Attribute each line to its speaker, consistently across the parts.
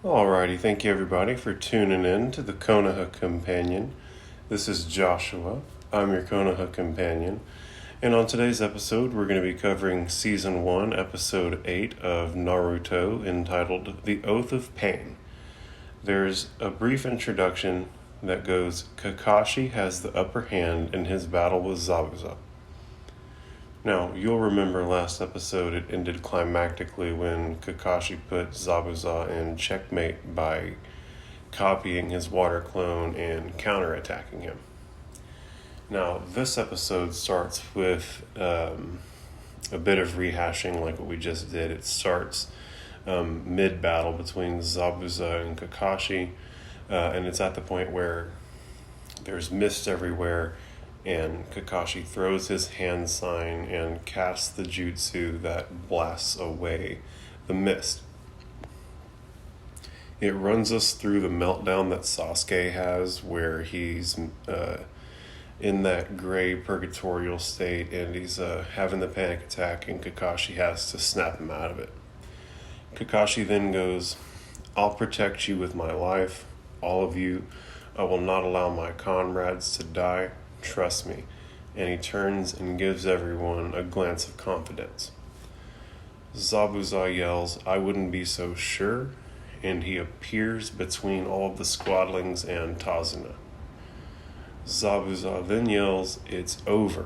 Speaker 1: Alrighty, thank you everybody for tuning in to the Konoha Companion. This is Joshua. I'm your Konoha Companion. And on today's episode, we're going to be covering Season 1, Episode 8 of Naruto, entitled The Oath of Pain. There's a brief introduction that goes, Kakashi has the upper hand in his battle with Zabuza. Now, you'll remember last episode it ended climactically when Kakashi put Zabuza in checkmate by copying his water clone and counterattacking him. Now, this episode starts with a bit of rehashing like what we just did. It starts mid-battle between Zabuza and Kakashi, and it's at the point where there's mist everywhere, and Kakashi throws his hand sign and casts the jutsu that blasts away the mist. It runs us through the meltdown that Sasuke has, where he's in that gray purgatorial state, and he's having the panic attack, and Kakashi has to snap him out of it. Kakashi then goes, "I'll protect you with my life, all of you. I will not allow my comrades to die. Trust me." And he turns and gives everyone a glance of confidence. Zabuza yells, "I wouldn't be so sure," and he appears between all of the squadlings and Tazuna. Zabuza then yells, "It's over."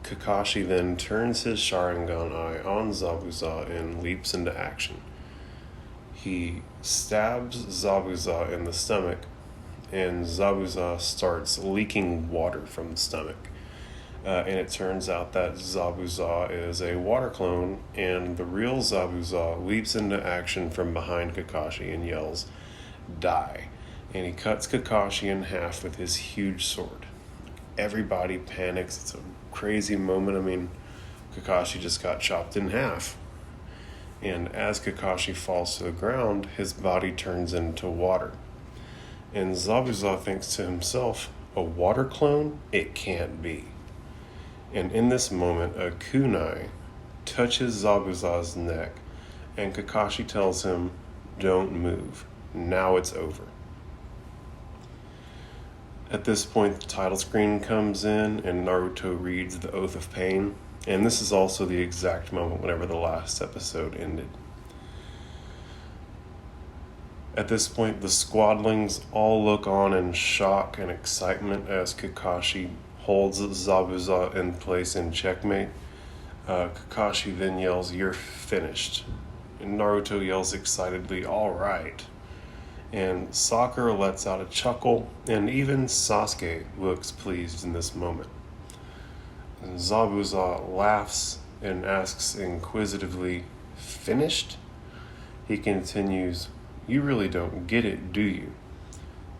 Speaker 1: Kakashi then turns his Sharingan eye on Zabuza and leaps into action. He stabs Zabuza in the stomach, and Zabuza starts leaking water from the stomach. And it turns out that Zabuza is a water clone, and the real Zabuza leaps into action from behind Kakashi and yells, "Die." And he cuts Kakashi in half with his huge sword. Everybody panics. It's a crazy moment. I mean, Kakashi just got chopped in half. And as Kakashi falls to the ground, his body turns into water. And Zabuza thinks to himself, a water clone? It can't be. And in this moment, a kunai touches Zabuza's neck, and Kakashi tells him, "Don't move. Now it's over." At this point, the title screen comes in, and Naruto reads the Oath of Pain. And this is also the exact moment whenever the last episode ended. At this point, the squadlings all look on in shock and excitement as Kakashi holds Zabuza in place in checkmate. Kakashi then yells, "You're finished." And Naruto yells excitedly, "All right." And Sakura lets out a chuckle, and even Sasuke looks pleased in this moment. And Zabuza laughs and asks inquisitively, "Finished?" He continues, "You really don't get it, do you?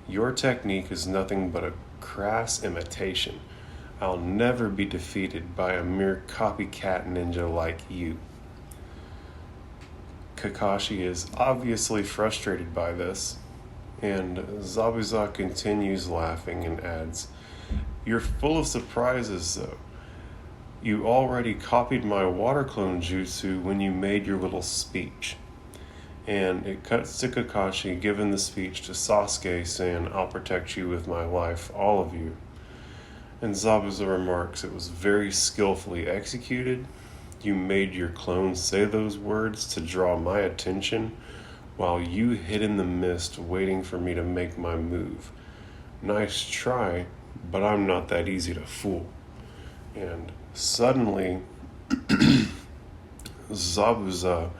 Speaker 1: Your technique is nothing but a crass imitation. I'll never be defeated by a mere copycat ninja like you." Kakashi is obviously frustrated by this, and Zabuza continues laughing and adds, "You're full of surprises, though. You already copied my water clone jutsu when you made your little speech." And it cuts to Kakashi giving the speech to Sasuke saying, "I'll protect you with my life, all of you." And Zabuza remarks, "It was very skillfully executed. You made your clone say those words to draw my attention while you hid in the mist waiting for me to make my move. Nice try, but I'm not that easy to fool." And suddenly, Zabuza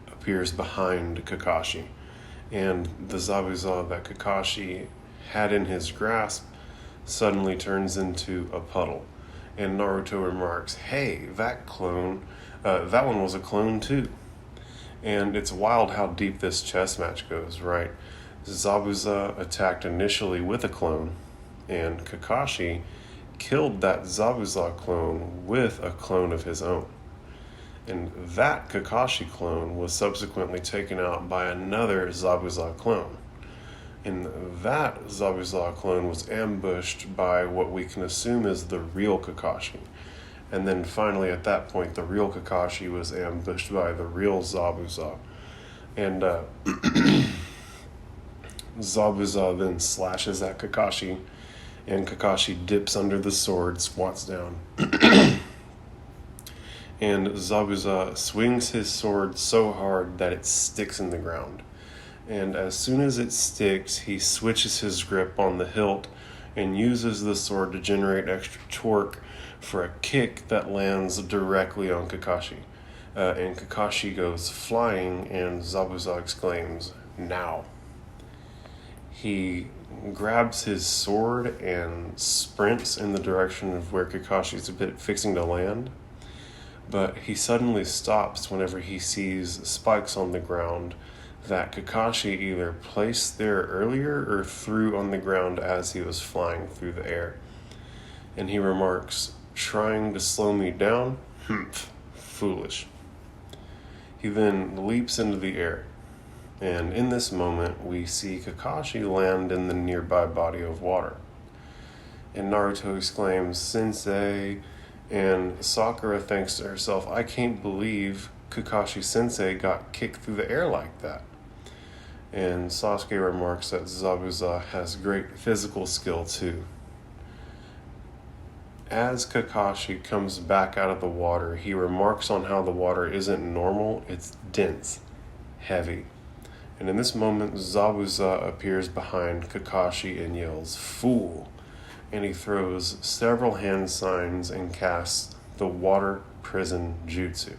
Speaker 1: appears behind Kakashi, and the Zabuza that Kakashi had in his grasp suddenly turns into a puddle. And Naruto remarks, "Hey, that one was a clone too." And it's wild how deep this chess match goes, right? Zabuza attacked initially with a clone, and Kakashi killed that Zabuza clone with a clone of his own. And that Kakashi clone was subsequently taken out by another Zabuza clone. And that Zabuza clone was ambushed by what we can assume is the real Kakashi. And then finally, at that point, the real Kakashi was ambushed by the real Zabuza. And Zabuza then slashes at Kakashi, and Kakashi dips under the sword, squats down. And Zabuza swings his sword so hard that it sticks in the ground. And as soon as it sticks, he switches his grip on the hilt and uses the sword to generate extra torque for a kick that lands directly on Kakashi. And Kakashi goes flying, and Zabuza exclaims, "Now." He grabs his sword and sprints in the direction of where Kakashi's fixing to land. But he suddenly stops whenever he sees spikes on the ground that Kakashi either placed there earlier or threw on the ground as he was flying through the air. And he remarks, "Trying to slow me down? Humph, foolish." He then leaps into the air. And in this moment, we see Kakashi land in the nearby body of water. And Naruto exclaims, "Sensei," and Sakura thinks to herself, "I can't believe Kakashi-sensei got kicked through the air like that." And Sasuke remarks that Zabuza has great physical skill too. As Kakashi comes back out of the water, he remarks on how the water isn't normal, it's dense, heavy. And in this moment, Zabuza appears behind Kakashi and yells, "Fool!" And he throws several hand signs and casts the water prison jutsu.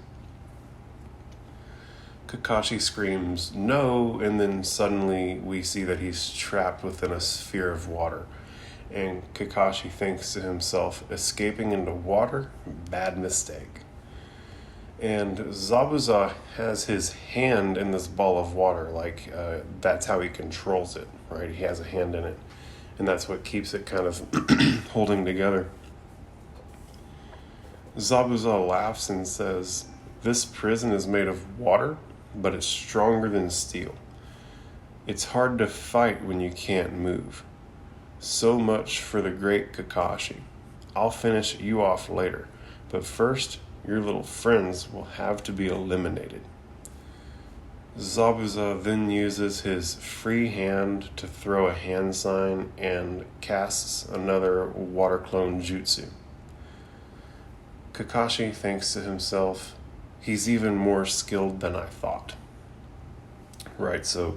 Speaker 1: Kakashi screams, "No!" And then suddenly we see that he's trapped within a sphere of water. And Kakashi thinks to himself, escaping into water? Bad mistake. And Zabuza has his hand in this ball of water, that's how he controls it, right? He has a hand in it. And that's what keeps it kind of holding together. Zabuza laughs and says, "This prison is made of water, but it's stronger than steel. It's hard to fight when you can't move. So much for the great Kakashi. I'll finish you off later, but first, your little friends will have to be eliminated." Zabuza then uses his free hand to throw a hand sign and casts another water clone jutsu. Kakashi thinks to himself, "He's even more skilled than I thought." Right, so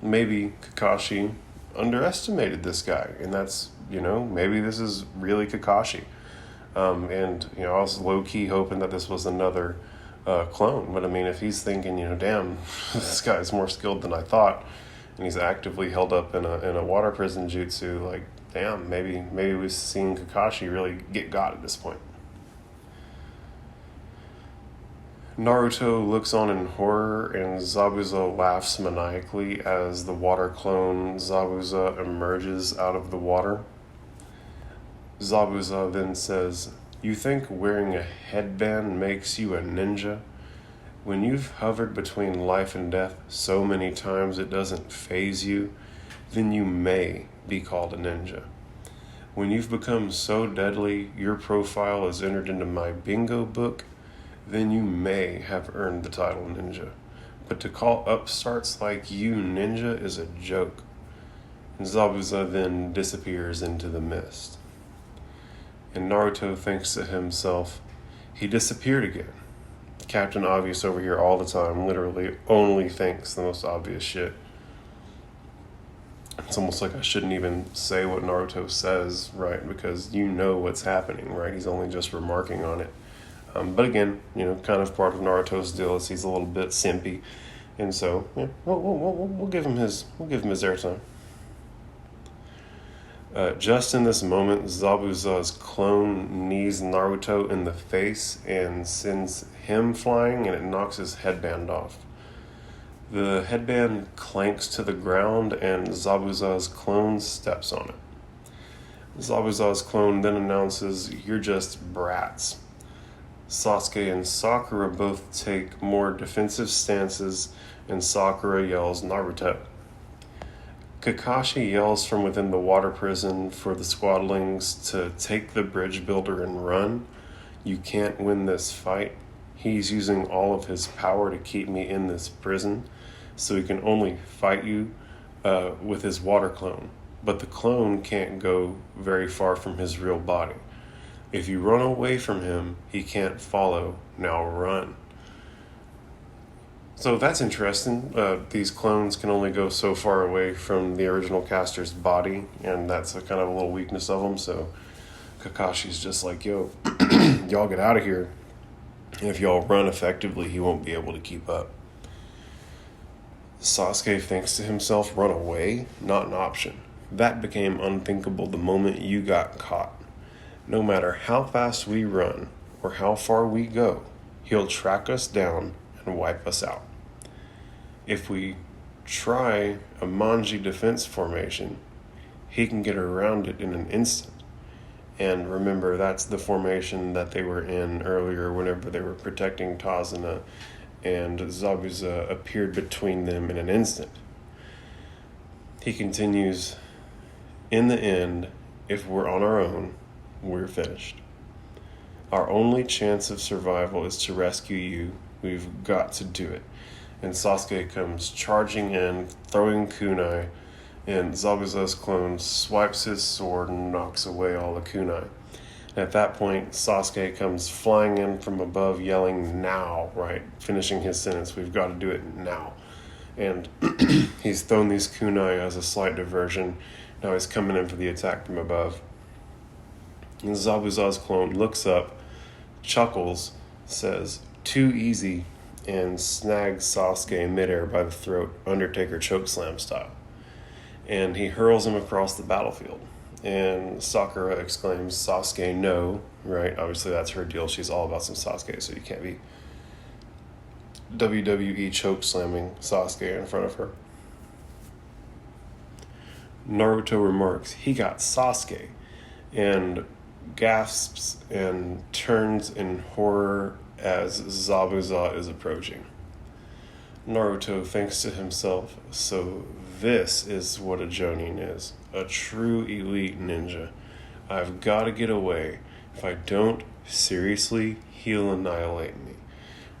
Speaker 1: maybe Kakashi underestimated this guy, and that's, maybe this is really Kakashi. And I was low-key hoping that this was another clone, but I mean, if he's thinking, damn, this guy's more skilled than I thought, and he's actively held up in a water prison jutsu, damn, maybe we've seen Kakashi really get got at this point. Naruto looks on in horror, and Zabuza laughs maniacally as the water clone Zabuza emerges out of the water. Zabuza then says, "You think wearing a headband makes you a ninja? When you've hovered between life and death so many times it doesn't faze you, then you may be called a ninja. When you've become so deadly your profile is entered into my bingo book, then you may have earned the title ninja. But to call upstarts like you ninja is a joke." And Zabuza then disappears into the mist. And Naruto thinks to himself, he disappeared again. Captain Obvious over here all the time, literally only thinks the most obvious shit. It's almost like I shouldn't even say what Naruto says, right? Because you know what's happening, right? He's only just remarking on it. But again, kind of part of Naruto's deal is he's a little bit simpy, and so we'll give him his airtime. Just in this moment, Zabuza's clone knees Naruto in the face and sends him flying, and it knocks his headband off. The headband clanks to the ground, and Zabuza's clone steps on it. Zabuza's clone then announces, "You're just brats." Sasuke and Sakura both take more defensive stances, and Sakura yells, "Naruto." Kakashi yells from within the water prison for the squadlings to take the bridge builder and run. "You can't win this fight. He's using all of his power to keep me in this prison, so he can only fight you with his water clone, but the clone can't go very far from his real body. If you run away from him, he can't follow. Now run. So that's interesting. These clones can only go so far away from the original caster's body, and that's a kind of a little weakness of them. So Kakashi's just like, yo, y'all get out of here. And if y'all run effectively, he won't be able to keep up. Sasuke thinks to himself, run away? Not an option. That became unthinkable the moment you got caught. No matter how fast we run or how far we go, he'll track us down and wipe us out. If we try a manji defense formation, he can get around it in an instant. And remember, that's the formation that they were in earlier whenever they were protecting Tazuna, and Zabuza appeared between them in an instant. He continues, in the end, if we're on our own, we're finished. Our only chance of survival is to rescue you. We've got to do it. And Sasuke comes charging in, throwing kunai, and Zabuza's clone swipes his sword and knocks away all the kunai. And at that point, Sasuke comes flying in from above, yelling, now, right? Finishing his sentence, we've got to do it now. And he's thrown these kunai as a slight diversion. Now he's coming in for the attack from above. And Zabuza's clone looks up, chuckles, says, too easy, and snags Sasuke midair by the throat, Undertaker chokeslam style. And he hurls him across the battlefield. And Sakura exclaims, Sasuke, no, right? Obviously that's her deal. She's all about some Sasuke, so you can't be WWE chokeslamming Sasuke in front of her. Naruto remarks, he got Sasuke, and gasps and turns in horror as Zabuza is approaching. Naruto thinks to himself, so this is what a Jonin is, a true elite ninja. I've got to get away. If I don't, seriously, he'll annihilate me.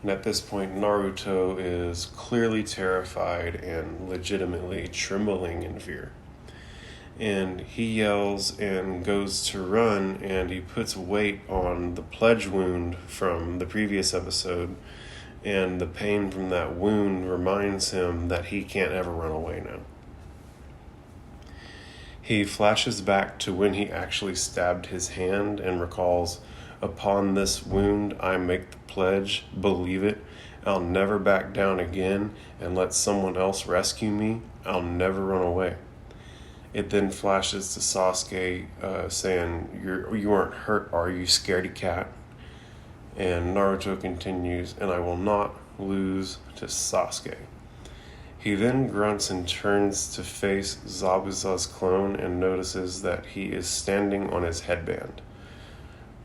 Speaker 1: And at this point, Naruto is clearly terrified and legitimately trembling in fear. And he yells and goes to run, and he puts weight on the pledge wound from the previous episode, and the pain from that wound reminds him that he can't ever run away now. He flashes back to when he actually stabbed his hand and recalls, upon this wound I make the pledge, believe it, I'll never back down again and let someone else rescue me, I'll never run away. It then flashes to Sasuke saying, you aren't hurt, are you, scaredy cat? And Naruto continues, and I will not lose to Sasuke. He then grunts and turns to face Zabuza's clone and notices that he is standing on his headband.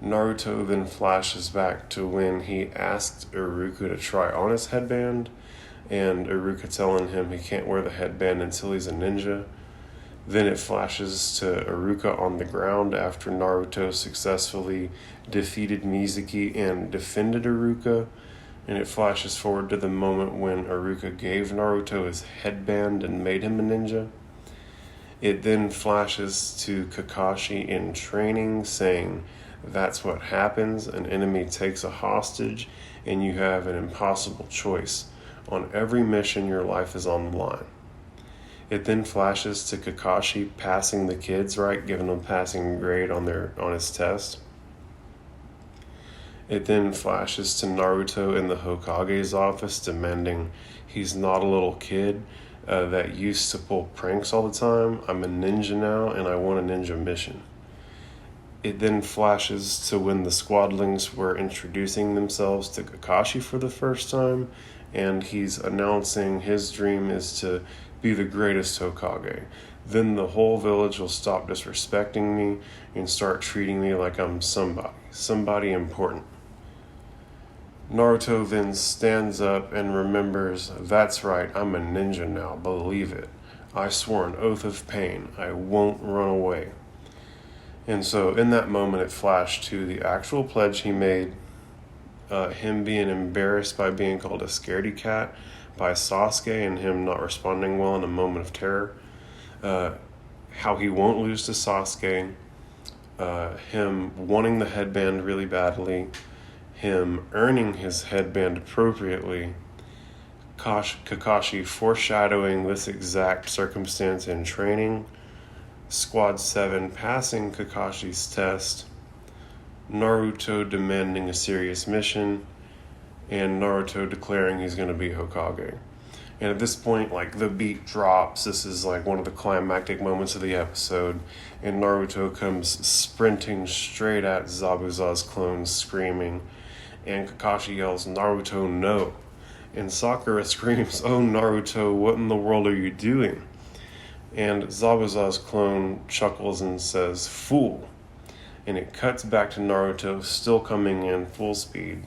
Speaker 1: Naruto then flashes back to when he asked Iruka to try on his headband, and Iruka telling him he can't wear the headband until he's a ninja. Then it flashes to Iruka on the ground after Naruto successfully defeated Mizuki and defended Iruka. And it flashes forward to the moment when Iruka gave Naruto his headband and made him a ninja. It then flashes to Kakashi in training saying, that's what happens, an enemy takes a hostage and you have an impossible choice. On every mission your life is on the line. It then flashes to Kakashi passing the kids, right, giving them passing grade on his test. It then flashes to Naruto in the Hokage's office demanding he's not a little kid that used to pull pranks all the time. I'm a ninja now and I want a ninja mission. It then flashes to when the squadlings were introducing themselves to Kakashi for the first time, and he's announcing his dream is to be the greatest Hokage. Then the whole village will stop disrespecting me and start treating me like I'm somebody important. Naruto then stands up and remembers, that's right, I'm a ninja now, believe it. I swore an oath of pain, I won't run away. And so in that moment it flashed to the actual pledge he made, him being embarrassed by being called a scaredy cat, by Sasuke and him not responding well in a moment of terror. How he won't lose to Sasuke, him wanting the headband really badly, him earning his headband appropriately, Kakashi foreshadowing this exact circumstance in training, Squad 7 passing Kakashi's test, Naruto demanding a serious mission, and Naruto declaring he's going to be Hokage. And at this point, like, the beat drops. This is like one of the climactic moments of the episode, and Naruto comes sprinting straight at Zabuza's clone, screaming, and Kakashi yells, "Naruto, no!" And Sakura screams, "Oh, Naruto, what in the world are you doing?" And Zabuza's clone chuckles and says, "Fool." And it cuts back to Naruto still coming in full speed.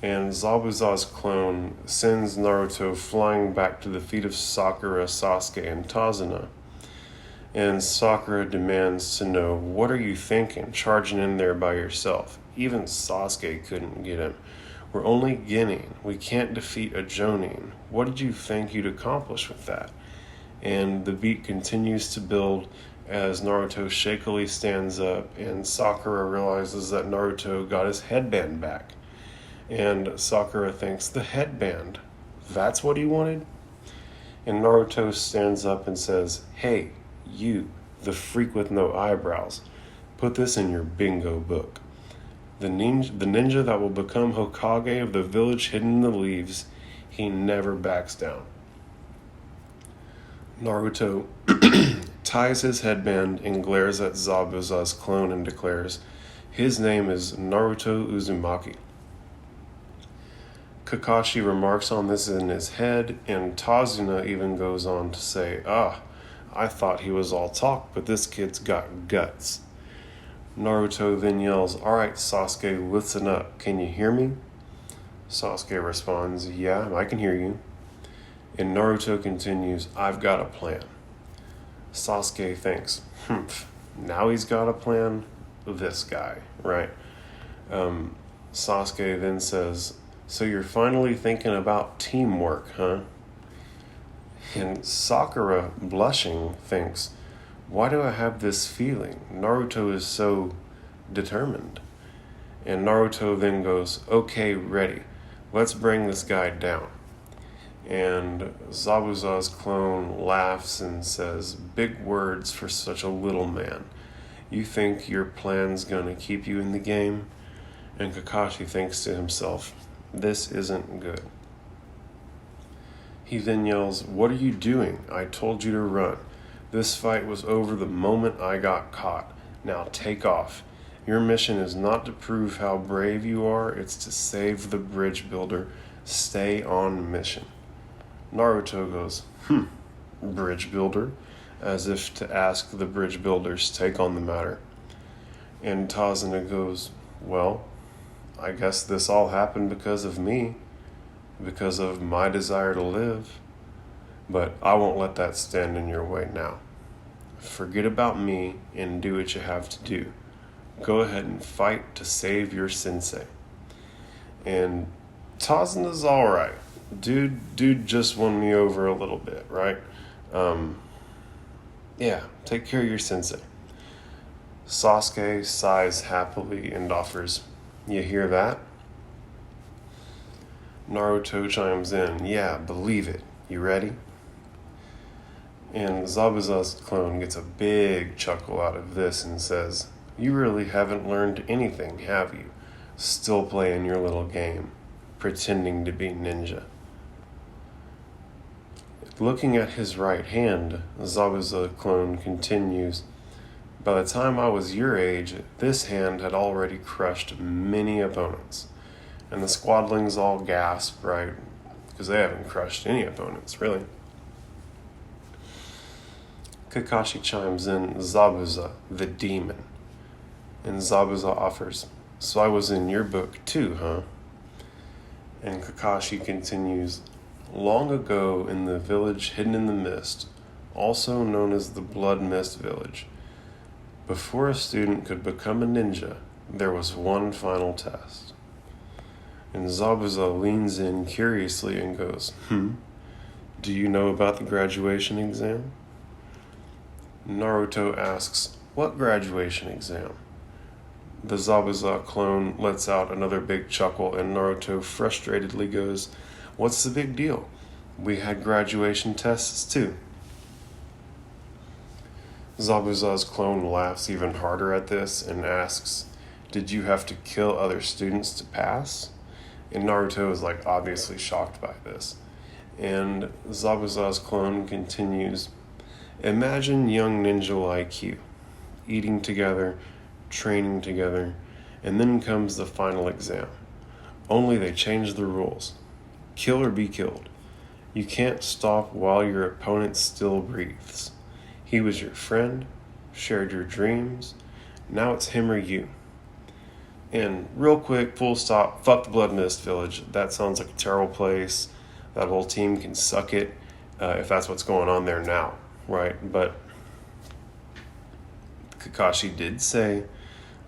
Speaker 1: And Zabuza's clone sends Naruto flying back to the feet of Sakura, Sasuke, and Tazuna. And Sakura demands to know, "What are you thinking, charging in there by yourself? Even Sasuke couldn't get him. We're only Genin. We can't defeat a Jonin. What did you think you'd accomplish with that?" And the beat continues to build as Naruto shakily stands up, and Sakura realizes that Naruto got his headband back. And Sakura thinks, "The headband, that's what he wanted?" And Naruto stands up and says, "Hey, you, the freak with no eyebrows, put this in your bingo book. The ninja that will become Hokage of the village hidden in the leaves, he never backs down." Naruto ties his headband and glares at Zabuza's clone and declares, "His name is Naruto Uzumaki." Kakashi remarks on this in his head, and Tazuna even goes on to say, "I thought he was all talk, but this kid's got guts." Naruto then yells, "All right, Sasuke, listen up. Can you hear me?" Sasuke responds, "Yeah, I can hear you." And Naruto continues, "I've got a plan." Sasuke thinks, now he's got a plan? This guy, right? Sasuke then says, "So you're finally thinking about teamwork, huh?" And Sakura, blushing, thinks, "Why do I have this feeling? Naruto is so determined." And Naruto then goes, "Okay, ready. Let's bring this guy down." And Zabuza's clone laughs and says, "Big words for such a little man. You think your plan's gonna keep you in the game?" And Kakashi thinks to himself, "This isn't good." He then yells, "What are you doing? I told you to run. This fight was over the moment I got caught. Now take off. Your mission is not to prove how brave you are, it's to save the bridge builder. Stay on mission." Naruto goes, "Bridge builder?" as if to ask the bridge builder's take on the matter. And Tazuna goes, "Well, I guess this all happened because of me, because of my desire to live. But I won't let that stand in your way now. Forget about me and do what you have to do. Go ahead and fight to save your sensei." And Tazuna's alright. Dude just won me over a little bit, right? Yeah, take care of your sensei. Sasuke sighs happily and offers, "You hear that?" Naruto chimes in, "Yeah, believe it. You ready?" And Zabuza's clone gets a big chuckle out of this and says, "You really haven't learned anything, have you? Still playing your little game, pretending to be ninja." Looking at his right hand, Zabuza clone continues, "By the time I was your age, this hand had already crushed many opponents." And the squadlings all gasp, right? Because they haven't crushed any opponents, really. Kakashi chimes in, "Zabuza, the demon." And Zabuza offers, "So I was in your book too, huh?" And Kakashi continues, "Long ago in the village hidden in the mist, also known as the Blood Mist Village, before a student could become a ninja, there was one final test." And Zabuza leans in curiously and goes, do you know about the graduation exam? Naruto asks, what graduation exam? The Zabuza clone lets out another big chuckle, and Naruto frustratedly goes, what's the big deal? We had graduation tests too. Zabuza's clone laughs even harder at this and asks, did you have to kill other students to pass? And Naruto is obviously shocked by this. And Zabuza's clone continues, imagine young ninja like you, eating together, training together, and then comes the final exam. Only they change the rules. Kill or be killed. You can't stop while your opponent still breathes. He was your friend, shared your dreams. Now it's him or you. And real quick, full stop, fuck the Blood Mist Village. That sounds like a terrible place. That whole team can suck it if that's what's going on there now, right? But Kakashi did say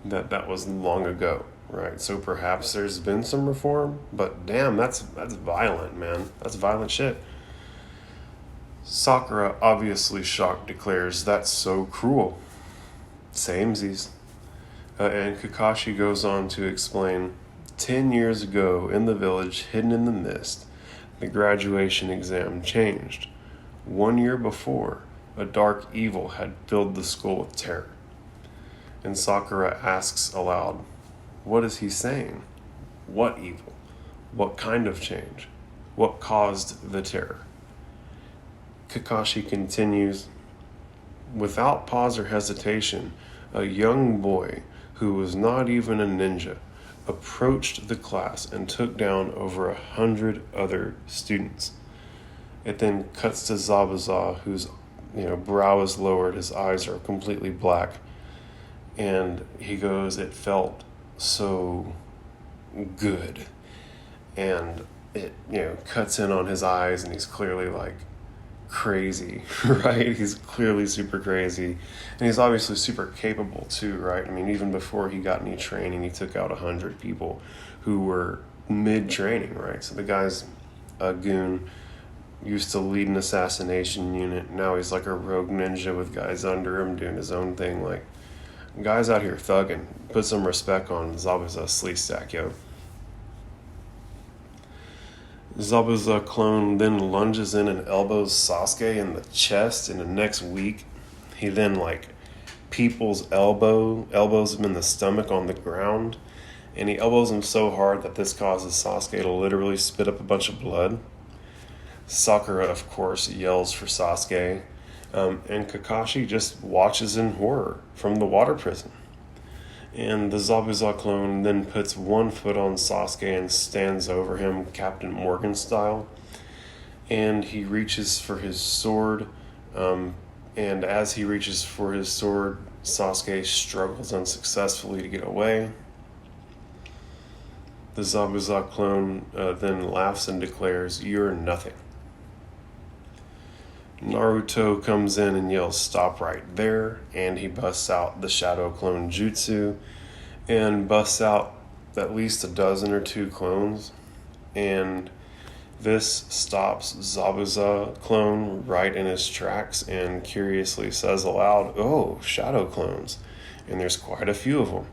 Speaker 1: that was long ago, right? So perhaps there's been some reform, but damn, that's violent, man. That's violent shit. Sakura, obviously shocked, declares, that's so cruel. Samesies. And Kakashi goes on to explain, 10 years ago in the village hidden in the mist, the graduation exam changed. 1 year before, a dark evil had filled the school with terror. And Sakura asks aloud, what is he saying? What evil? What kind of change? What caused the terror? Kakashi continues, without pause or hesitation, a young boy who was not even a ninja approached the class and took down over 100 other students. It then cuts to Zabuza, whose brow is lowered, his eyes are completely black, and he goes, it felt so good. And it cuts in on his eyes, and he's clearly crazy, right? He's clearly super crazy, and he's obviously super capable too, right? I mean, even before he got any training, he took out 100 people who were mid-training, right? So the guy's a goon, used to lead an assassination unit. Now he's like a rogue ninja with guys under him doing his own thing. Guys out here thugging. Put some respect on Zabuza's sleeve stack, yo. Zabuza clone then lunges in and elbows Sasuke in the chest, and the next week he then people's elbows him in the stomach on the ground, and he elbows him so hard that this causes Sasuke to literally spit up a bunch of blood. Sakura, of course, yells for Sasuke, and Kakashi just watches in horror from the water prison. And the Zabuza clone then puts one foot on Sasuke and stands over him, Captain Morgan style. And he reaches for his sword. And as he reaches for his sword, Sasuke struggles unsuccessfully to get away. The Zabuza clone then laughs and declares, you're nothing. Naruto comes in and yells, stop right there, and he busts out the Shadow Clone Jutsu and busts out at least a dozen or two clones, and this stops Zabuza clone right in his tracks and curiously says aloud, oh, Shadow Clones, and there's quite a few of them,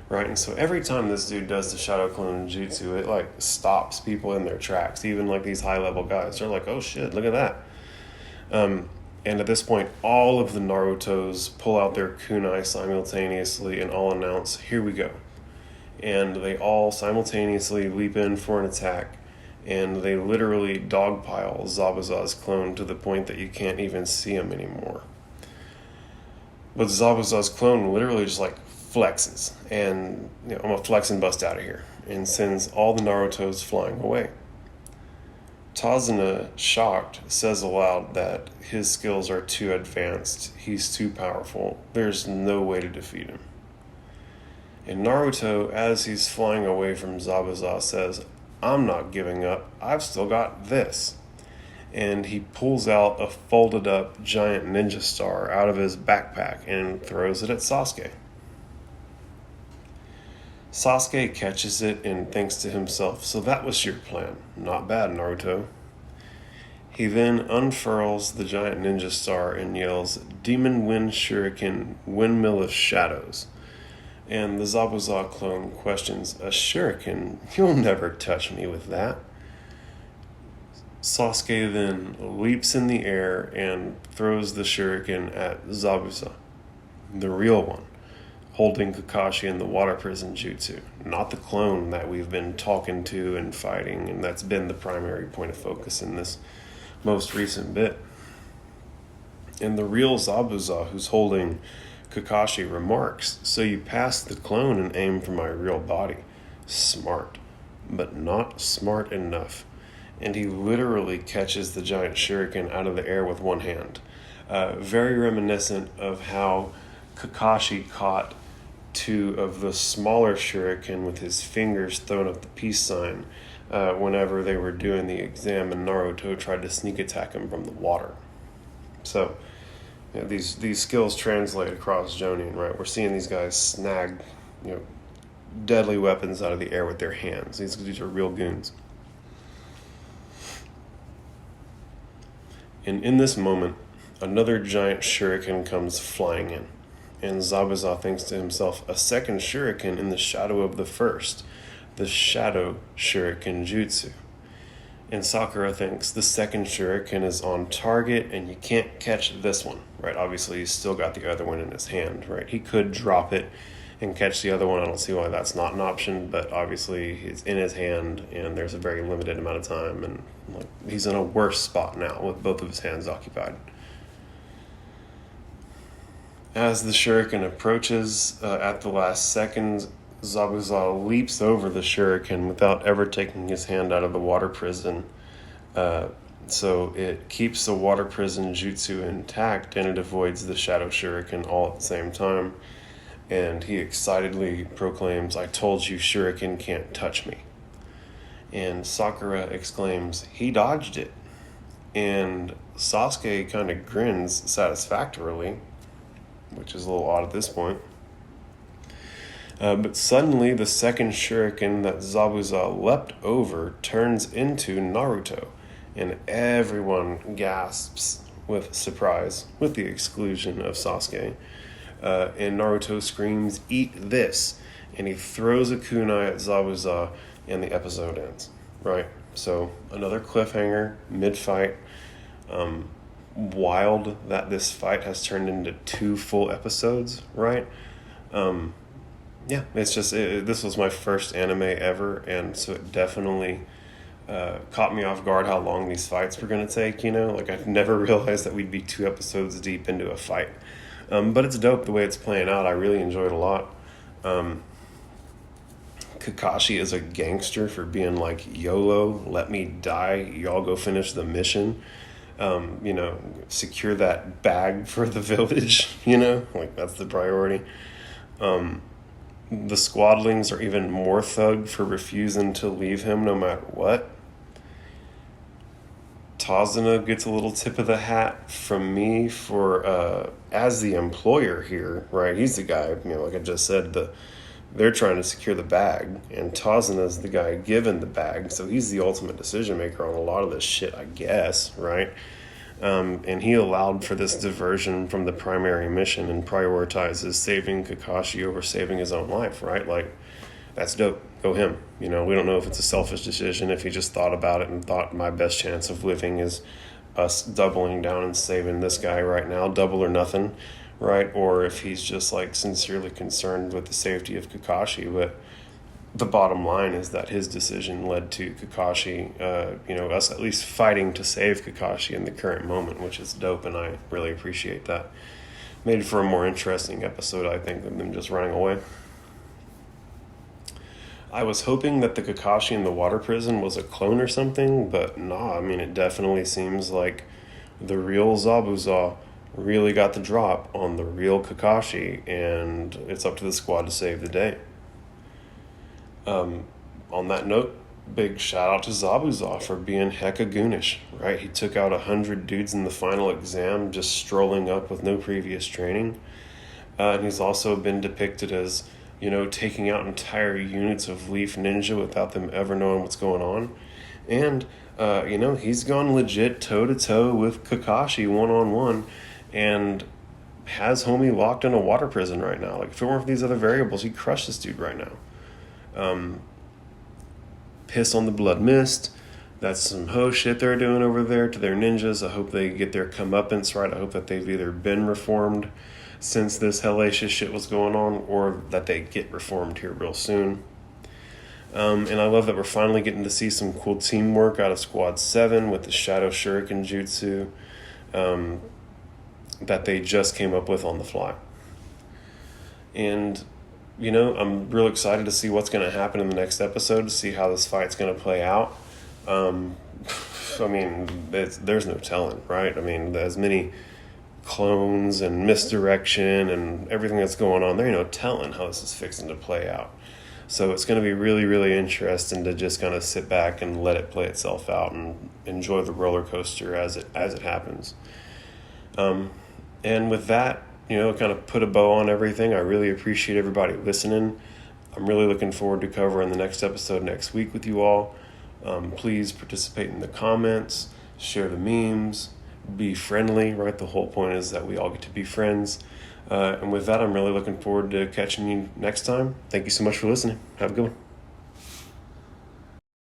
Speaker 1: right? And so every time this dude does the Shadow Clone Jutsu, it stops people in their tracks, even these high-level guys. They're like, oh shit, look at that. And at this point, all of the Narutos pull out their kunai simultaneously and all announce, here we go. And they all simultaneously leap in for an attack, and they literally dogpile Zabuza's clone to the point that you can't even see him anymore. But Zabuza's clone literally just flexes, and I'm gonna flex and bust out of here, and sends all the Narutos flying away. Tazuna, shocked, says aloud that his skills are too advanced, he's too powerful, there's no way to defeat him. And Naruto, as he's flying away from Zabuza, says, I'm not giving up, I've still got this. And he pulls out a folded up giant ninja star out of his backpack and throws it at Sasuke. Sasuke catches it and thinks to himself, "So that was your plan. Not bad, Naruto." He then unfurls the giant ninja star and yells, "Demon Wind Shuriken, Windmill of Shadows." And the Zabuza clone questions, "A shuriken? You'll never touch me with that." Sasuke then leaps in the air and throws the shuriken at Zabuza, the real one, holding Kakashi in the water prison jutsu, not the clone that we've been talking to and fighting, and that's been the primary point of focus in this most recent bit. And the real Zabuza, who's holding Kakashi, remarks, "So you passed the clone and aimed for my real body. Smart, but not smart enough." And he literally catches the giant shuriken out of the air with one hand. Very reminiscent of how Kakashi caught two of the smaller shuriken with his fingers thrown up the peace sign whenever they were doing the exam and Naruto tried to sneak attack him from the water. So these skills translate across Jonin, right? We're seeing these guys snag deadly weapons out of the air with their hands. These are real goons. And in this moment, another giant shuriken comes flying in. And Zabuza thinks to himself, "A second shuriken in the shadow of the first, the shadow shuriken jutsu." And Sakura thinks the second shuriken is on target and you can't catch this one, right? Obviously, he's still got the other one in his hand, right? He could drop it and catch the other one. I don't see why that's not an option, but obviously it's in his hand and there's a very limited amount of time, and he's in a worse spot now with both of his hands occupied. As the shuriken approaches at the last second, Zabuza leaps over the shuriken without ever taking his hand out of the water prison. So it keeps the water prison jutsu intact and it avoids the shadow shuriken all at the same time. And he excitedly proclaims, "I told you shuriken can't touch me." And Sakura exclaims, "He dodged it." And Sasuke kind of grins satisfactorily, which is a little odd at this point. But suddenly the second shuriken that Zabuza leapt over turns into Naruto, and everyone gasps with surprise, with the exclusion of Sasuke. And Naruto screams, "Eat this!" And he throws a kunai at Zabuza, and the episode ends, right? So another cliffhanger mid-fight. Wild that this fight has turned into 2 full episodes, right? It's just, this was my first anime ever, and so it definitely caught me off guard how long these fights were going to take, I never realized that we'd be 2 episodes deep into a fight. But it's dope the way it's playing out. I really enjoyed it a lot. Kakashi is a gangster for being like, "YOLO, let me die, y'all go finish the mission. Secure that bag for the village," that's the priority. The squadlings are even more thug for refusing to leave him no matter what. Tazuna gets a little tip of the hat from me for, as the employer here, right? He's the guy, like I just said, they're trying to secure the bag, and Tazuna's the guy given the bag, so he's the ultimate decision maker on a lot of this shit, I guess, right? And he allowed for this diversion from the primary mission and prioritizes saving Kakashi over saving his own life, right? That's dope. Go him. We don't know if it's a selfish decision, if he just thought about it and thought my best chance of living is us doubling down and saving this guy right now, double or nothing, right? Or if he's just sincerely concerned with the safety of Kakashi. But the bottom line is that his decision led to Kakashi, us at least fighting to save Kakashi in the current moment, which is dope, and I really appreciate that. Made for a more interesting episode, I think, than them just running away. I was hoping that the Kakashi in the water prison was a clone or something, but nah, it definitely seems like the real Zabuza really got the drop on the real Kakashi, and it's up to the squad to save the day. On that note, big shout out to Zabuza for being hecka goonish, right? He took out 100 dudes in the final exam just strolling up with no previous training. And he's also been depicted as taking out entire units of Leaf Ninja without them ever knowing what's going on. And, he's gone legit toe-to-toe with Kakashi one-on-one and has homie locked in a water prison right now. Like, if it weren't for these other variables, he'd crush this dude right now. Piss on the Blood Mist. That's some hoe shit they're doing over there to their ninjas. I hope they get their comeuppance right. I hope that they've either been reformed since this hellacious shit was going on, or that they get reformed here real soon. And I love that we're finally getting to see some cool teamwork out of Squad 7 with the Shadow Shuriken Jutsu that they just came up with on the fly. And, I'm real excited to see what's going to happen in the next episode, to see how this fight's going to play out. There's no telling, right? As many clones and misdirection and everything that's going on there, no telling how this is fixing to play out. So it's going to be really, really interesting to just kind of sit back and let it play itself out and enjoy the roller coaster as it happens. And with that, kind of put a bow on everything. I really appreciate everybody listening. I'm really looking forward to covering the next episode next week with you all. Please participate in the comments, share the memes, be friendly, right? The whole point is that we all get to be friends. And with that, I'm really looking forward to catching you next time. Thank you so much for listening. Have a good one.